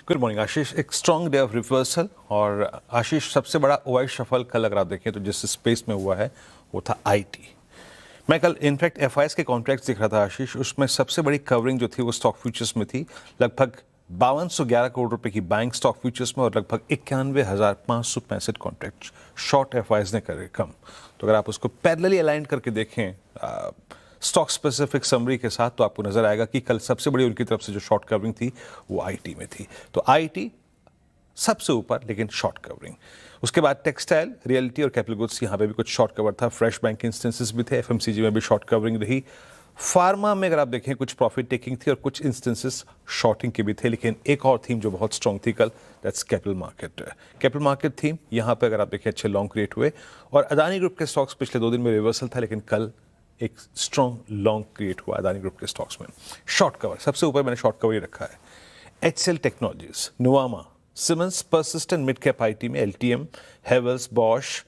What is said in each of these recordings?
Good morning आशीष। एक strong day of reversal और आशीष सबसे बड़ा ओआई शफल कल अगर आप देखें तो जिस स्पेस में हुआ है वो था आईटी। मैं कल इनफैक्ट एफआईएस के कॉन्ट्रैक्ट्स दिख रहा था आशीष, उसमें सबसे बड़ी कवरिंग जो थी वो स्टॉक फ्यूचर्स में थी। लगभग 5211 करोड़ रुपए की बैंक स्टॉक फ्यूचर्स में और लगभग 91,565 कॉन्ट्रैक्ट शॉर्ट एफआईएस ने करे कम। तो अगर आप उसको पैरेलली अलाइन करके देखें स्टॉक स्पेसिफिक समरी के साथ तो आपको नजर आएगा कि कल सबसे बड़ी उनकी तरफ से जो शॉर्ट कवरिंग थी वो आईटी में थी। तो आईटी सबसे ऊपर लेकिन शॉर्ट कवरिंग। उसके बाद टेक्सटाइल, रियलिटी और कैपिटल गुड्स यहाँ पे भी कुछ शॉर्ट कवर था। फ्रेश बैंक इंस्टेंसेस भी थे, एफएमसीजी में भी शॉर्ट कवरिंग रही। फार्मा में अगर आप देखें कुछ प्रॉफिट टेकिंग थी और कुछ इंस्टेंसेस शॉर्टिंग के भी थे। लेकिन एक और थीम जो बहुत स्ट्रॉन्ग थी कल, that's capital market. Capital market theme यहाँ पे अगर आप देखें अच्छे लॉन्ग क्रिएट हुए और अदानी ग्रुप के स्टॉक्स पिछले 2 दिन में रिवर्सल था, लेकिन कल एक स्ट्रॉन्ग लॉन्ग क्रिएट हुआ अदानी ग्रुप के स्टॉक्स में। शॉर्ट कवर सबसे ऊपर मैंने शॉर्ट कवर ही रखा है। HCL Technologies, Nuvama, Siemens, Persistent mid cap IT में LTM, Havells, Bosch,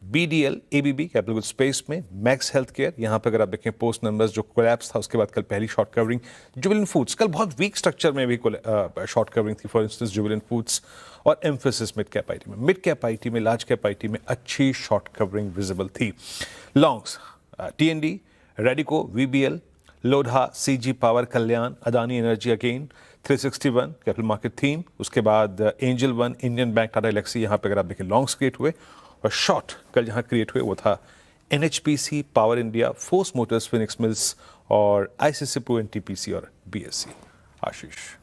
BDL, ABB capital good space में, मैक्स हेल्थ केयर। यहाँ पे अगर आप देखें पोस्ट नंबर्स जो कोलैप्स था उसके बाद कल पहली शॉर्ट कवरिंग। जुबिलेंट फूड्स कल बहुत वीक स्ट्रक्चर में भी शॉर्ट कवरिंग थी, फॉर इंस्टेंस जुबिलेंट फूड्स। और एम्फेसिस मिड कैप आईटी में, मिड कैप आईटी में, लार्ज कैप आईटी में अच्छी शॉर्ट कवरिंग विजिबल थी। Longs TND, Radico, VBL, Lodha, CG power, Kalyan, Adani energy again, 361 capital market theme. उसके बाद Angel One, Indian Bank, Tata Elxsi. यहाँ पे अगर आप देखें लॉन्ग्स क्रिएट हुए और शॉर्ट कल जहाँ क्रिएट हुए वो था NHPC, power India, force Motors, Phoenix mills और आईसीसी प्रो, एनटीपीसी और बीएससी। आशीष।